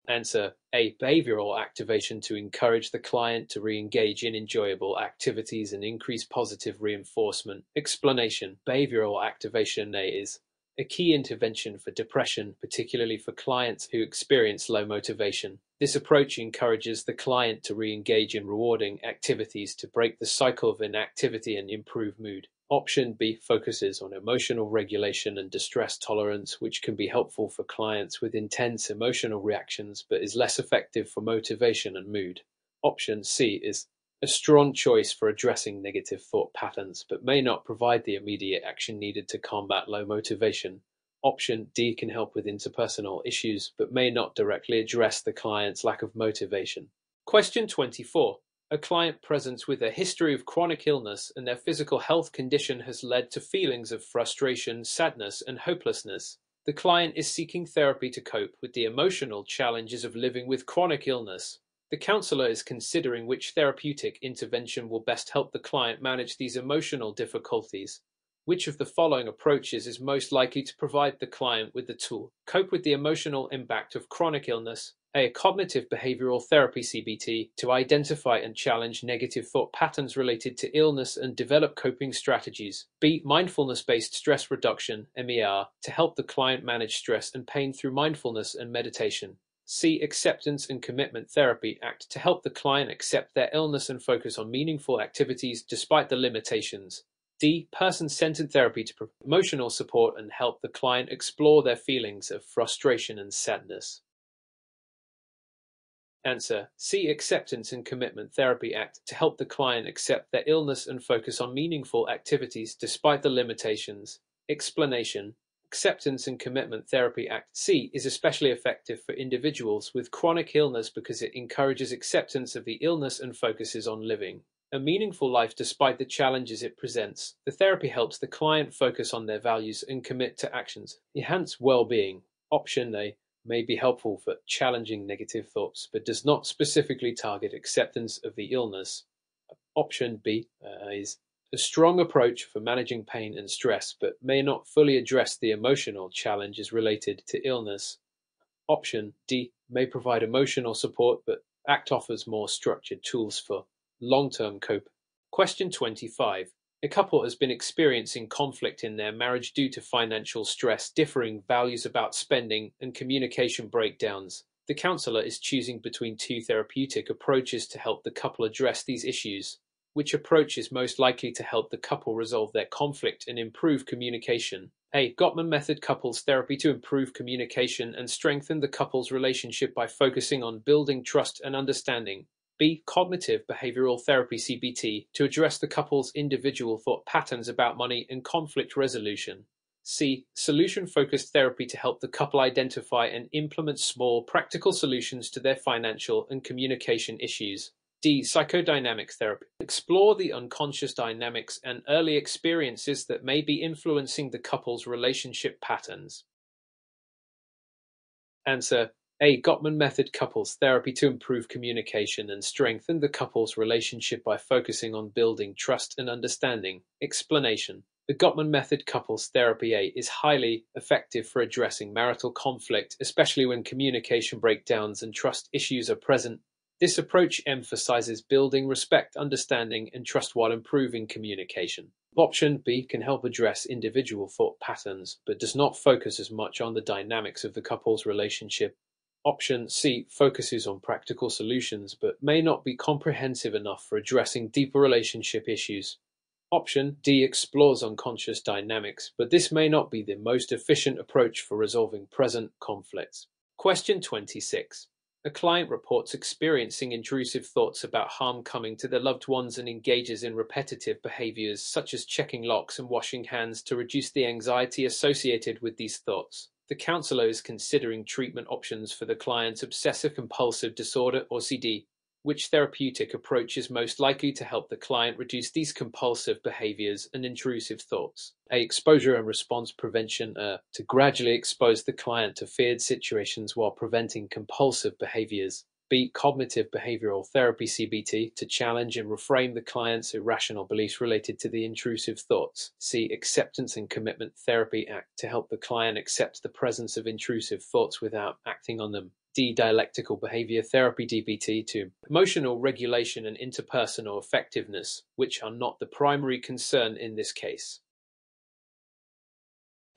S1: Answer A. Behavioral activation to encourage the client to re-engage in enjoyable activities and increase positive reinforcement. Explanation: Behavioral activation is a key intervention for depression, particularly for clients who experience low motivation. This approach encourages the client to re-engage in rewarding activities to break the cycle of inactivity and improve mood. Option B focuses on emotional regulation and distress tolerance, which can be helpful for clients with intense emotional reactions but is less effective for motivation and mood. Option C is a strong choice for addressing negative thought patterns but may not provide the immediate action needed to combat low motivation. Option D can help with interpersonal issues but may not directly address the client's lack of motivation. Question 24. A client presents with a history of chronic illness and their physical health condition has led to feelings of frustration, sadness, and hopelessness. The client is seeking therapy to cope with the emotional challenges of living with chronic illness. The counselor is considering which therapeutic intervention will best help the client manage these emotional difficulties. Which of the following approaches is most likely to provide the client with the tool to cope with the emotional impact of chronic illness? A. Cognitive behavioral therapy (CBT) to identify and challenge negative thought patterns related to illness and develop coping strategies. B. Mindfulness-based stress reduction (MER) to help the client manage stress and pain through mindfulness and meditation. C. Acceptance and commitment therapy (ACT) to help the client accept their illness and focus on meaningful activities despite the limitations. D. Person-centered therapy to provide emotional support and help the client explore their feelings of frustration and sadness. Answer C. Acceptance and commitment therapy (ACT) to help the client accept their illness and focus on meaningful activities despite the limitations. Explanation: Acceptance and commitment therapy (ACT) C is especially effective for individuals with chronic illness because it encourages acceptance of the illness and focuses on living a meaningful life despite the challenges it presents. The therapy helps the client focus on their values and commit to actions enhance well-being. Option A may be helpful for challenging negative thoughts, but does not specifically target acceptance of the illness. Option B is a strong approach for managing pain and stress, but may not fully address the emotional challenges related to illness. Option D may provide emotional support, but ACT offers more structured tools for long-term cope. Question 25. A couple has been experiencing conflict in their marriage due to financial stress, differing values about spending, and communication breakdowns. The counselor is choosing between two therapeutic approaches to help the couple address these issues. Which approach is most likely to help the couple resolve their conflict and improve communication? A. Gottman method couples therapy to improve communication and strengthen the couple's relationship by focusing on building trust and understanding. B. Cognitive behavioral therapy CBT to address the couple's individual thought patterns about money and conflict resolution. C. Solution-focused therapy to help the couple identify and implement small, practical solutions to their financial and communication issues. D. Psychodynamic therapy. Explore the unconscious dynamics and early experiences that may be influencing the couple's relationship patterns. Answer. A. Gottman method couples therapy to improve communication and strengthen the couple's relationship by focusing on building trust and understanding. Explanation. The Gottman method couples therapy is highly effective for addressing marital conflict, especially when communication breakdowns and trust issues are present. This approach emphasizes building respect, understanding, and trust while improving communication. Option B can help address individual thought patterns, but does not focus as much on the dynamics of the couple's relationship. Option C focuses on practical solutions, but may not be comprehensive enough for addressing deeper relationship issues. Option D explores unconscious dynamics, but this may not be the most efficient approach for resolving present conflicts. Question 26. A client reports experiencing intrusive thoughts about harm coming to their loved ones and engages in repetitive behaviors such as checking locks and washing hands to reduce the anxiety associated with these thoughts. The counselor is considering treatment options for the client's obsessive-compulsive disorder, or OCD. Which therapeutic approach is most likely to help the client reduce these compulsive behaviors and intrusive thoughts? A. Exposure and response prevention to gradually expose the client to feared situations while preventing compulsive behaviors. B. Cognitive behavioral therapy CBT to challenge and reframe the client's irrational beliefs related to the intrusive thoughts. C. Acceptance and commitment therapy to help the client accept the presence of intrusive thoughts without acting on them. D. Dialectical behavior therapy DBT to emotional regulation and interpersonal effectiveness, which are not the primary concern in this case.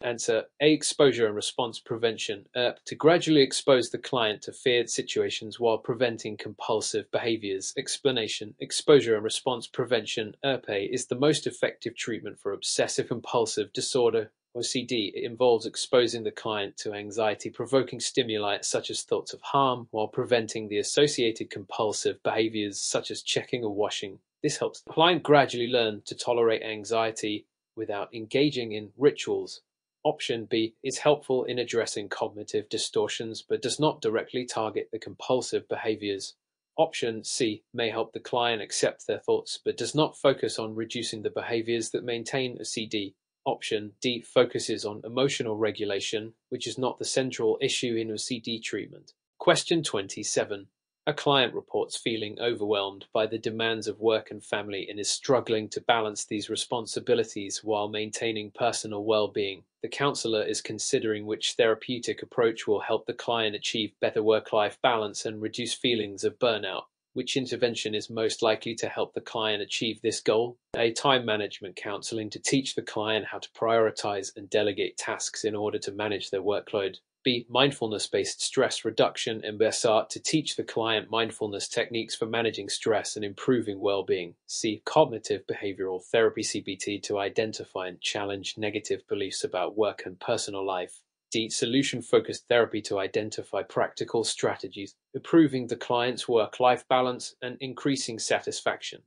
S1: Answer. A. Exposure and response prevention to gradually expose the client to feared situations while preventing compulsive behaviors. Explanation. Exposure and response prevention is the most effective treatment for obsessive-compulsive disorder, OCD. It involves exposing the client to anxiety-provoking stimuli such as thoughts of harm while preventing the associated compulsive behaviors such as checking or washing. This helps the client gradually learn to tolerate anxiety without engaging in rituals. Option B is helpful in addressing cognitive distortions but does not directly target the compulsive behaviors. Option C may help the client accept their thoughts but does not focus on reducing the behaviors that maintain OCD. Option D focuses on emotional regulation, which is not the central issue in OCD treatment. Question 27. A client reports feeling overwhelmed by the demands of work and family and is struggling to balance these responsibilities while maintaining personal well-being. The counselor is considering which therapeutic approach will help the client achieve better work-life balance and reduce feelings of burnout. Which intervention is most likely to help the client achieve this goal? A. Time management counseling to teach the client how to prioritize and delegate tasks in order to manage their workload. B. Mindfulness-based stress reduction (MBSR) to teach the client mindfulness techniques for managing stress and improving well-being. C. Cognitive behavioral therapy CBT to identify and challenge negative beliefs about work and personal life. D. Solution-focused therapy to identify practical strategies, improving the client's work-life balance and increasing satisfaction.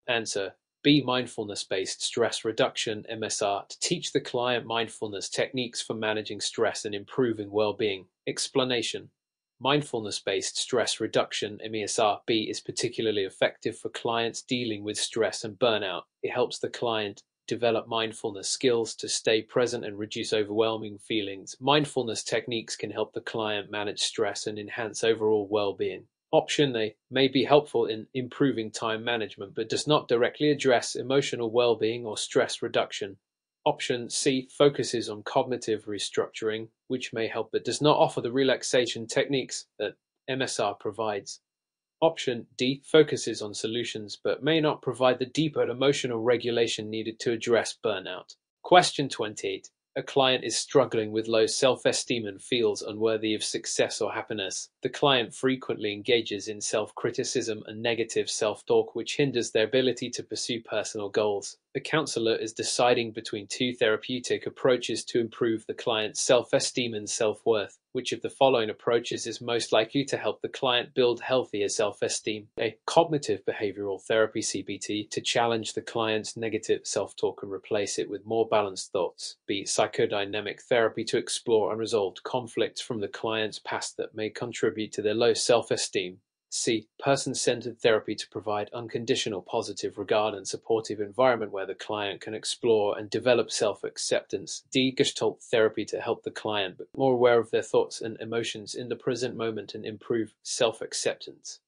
S1: Answer. B. Mindfulness-based stress reduction (MSR) to teach the client mindfulness techniques for managing stress and improving well-being. Explanation. Mindfulness-based stress reduction (MESR) is particularly effective for clients dealing with stress and burnout. It helps the client develop mindfulness skills to stay present and reduce overwhelming feelings. Mindfulness techniques can help the client manage stress and enhance overall well-being. Option A may be helpful in improving time management but does not directly address emotional well-being or stress reduction. Option C focuses on cognitive restructuring, which may help but does not offer the relaxation techniques that MSR provides. Option D focuses on solutions but may not provide the deeper emotional regulation needed to address burnout. Question 28. A client is struggling with low self-esteem and feels unworthy of success or happiness. The client frequently engages in self-criticism and negative self-talk, which hinders their ability to pursue personal goals. The counselor is deciding between two therapeutic approaches to improve the client's self-esteem and self-worth. Which of the following approaches is most likely to help the client build healthier self-esteem? A. Cognitive behavioral therapy (CBT) to challenge the client's negative self-talk and replace it with more balanced thoughts. B. Psychodynamic therapy to explore unresolved conflicts from the client's past that may contribute to their low self-esteem. C. Person-centered therapy to provide unconditional positive regard and supportive environment where the client can explore and develop self-acceptance. D. Gestalt therapy to help the client be more aware of their thoughts and emotions in the present moment and improve self-acceptance.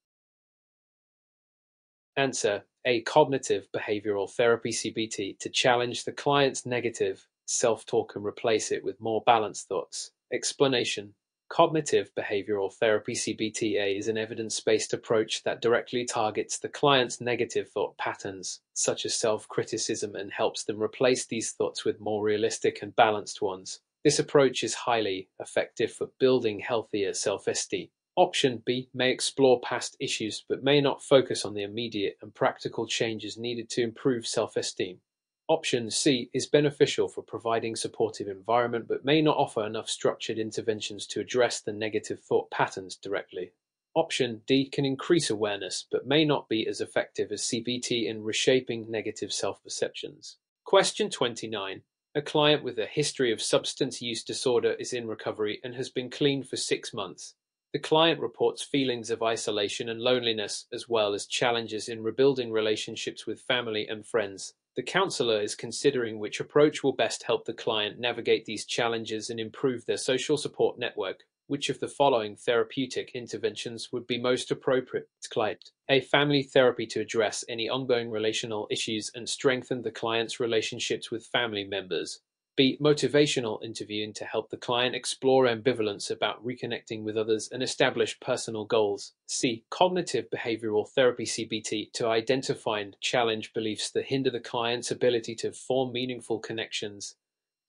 S1: Answer: A. Cognitive behavioral therapy (CBT) to challenge the client's negative self-talk and replace it with more balanced thoughts. Explanation: Cognitive behavioral therapy (CBTA) is an evidence-based approach that directly targets the client's negative thought patterns, such as self-criticism, and helps them replace these thoughts with more realistic and balanced ones. This approach is highly effective for building healthier self-esteem. Option B may explore past issues but may not focus on the immediate and practical changes needed to improve self-esteem. Option C is beneficial for providing supportive environment but may not offer enough structured interventions to address the negative thought patterns directly. Option D can increase awareness but may not be as effective as CBT in reshaping negative self-perceptions. Question 29. A client with a history of substance use disorder is in recovery and has been clean for 6 months. The client reports feelings of isolation and loneliness, as well as challenges in rebuilding relationships with family and friends. The counselor is considering which approach will best help the client navigate these challenges and improve their social support network. Which of the following therapeutic interventions would be most appropriate to the client? A. Family therapy to address any ongoing relational issues and strengthen the client's relationships with family members. B. Motivational interviewing to help the client explore ambivalence about reconnecting with others and establish personal goals. C. Cognitive behavioral therapy (CBT) to identify and challenge beliefs that hinder the client's ability to form meaningful connections.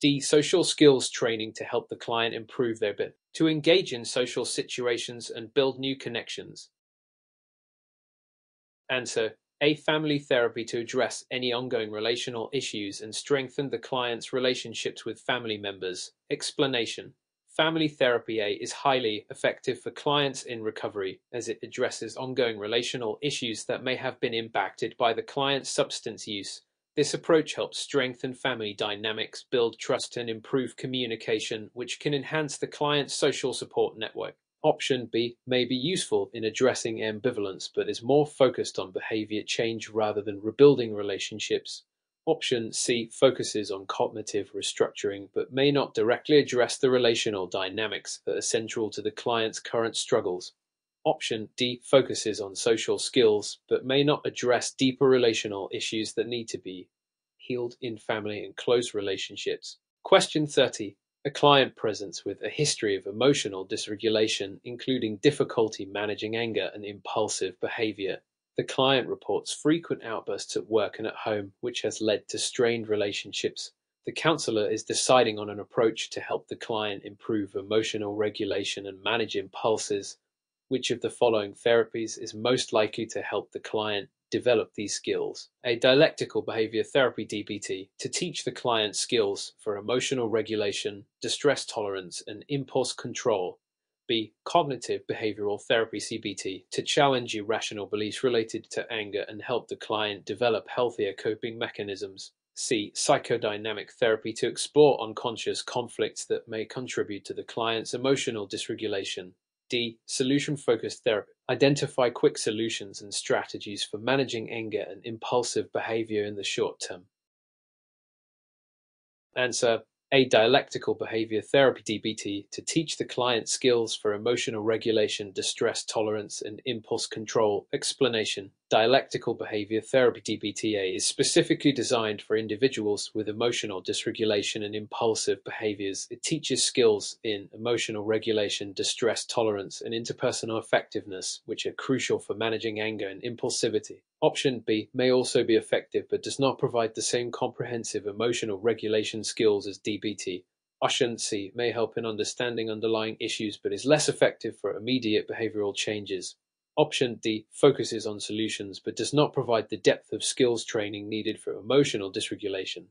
S1: D. Social skills training to help the client improve their ability to engage in social situations and build new connections. Answer: A. Family therapy to address any ongoing relational issues and strengthen the client's relationships with family members. Explanation: Family therapy A is highly effective for clients in recovery as it addresses ongoing relational issues that may have been impacted by the client's substance use. This approach helps strengthen family dynamics, build trust, and improve communication, which can enhance the client's social support network. Option B may be useful in addressing ambivalence but is more focused on behavior change rather than rebuilding relationships. Option C focuses on cognitive restructuring but may not directly address the relational dynamics that are central to the client's current struggles. Option D focuses on social skills but may not address deeper relational issues that need to be healed in family and close relationships. Question 30. A client presents with a history of emotional dysregulation, including difficulty managing anger and impulsive behavior. The client reports frequent outbursts at work and at home, which has led to strained relationships. The counselor is deciding on an approach to help the client improve emotional regulation and manage impulses. Which of the following therapies is most likely to help the client develop these skills? A. Dialectical behavior therapy (DBT) to teach the client skills for emotional regulation, distress tolerance, and impulse control. B. Cognitive behavioral therapy (CBT) to challenge irrational beliefs related to anger and help the client develop healthier coping mechanisms. C. Psychodynamic therapy to explore unconscious conflicts that may contribute to the client's emotional dysregulation. D. Solution-focused therapy. Identify quick solutions and strategies for managing anger and impulsive behavior in the short term. Answer: A. Dialectical behavior therapy (DBT) to teach the client skills for emotional regulation, distress tolerance, and impulse control. Explanation: Dialectical behavior therapy (DBTA) is specifically designed for individuals with emotional dysregulation and impulsive behaviors. It teaches skills in emotional regulation, distress tolerance, and interpersonal effectiveness, which are crucial for managing anger and impulsivity. Option B may also be effective but does not provide the same comprehensive emotional regulation skills as DBT. Option C may help in understanding underlying issues but is less effective for immediate behavioral changes. Option D focuses on solutions but does not provide the depth of skills training needed for emotional dysregulation.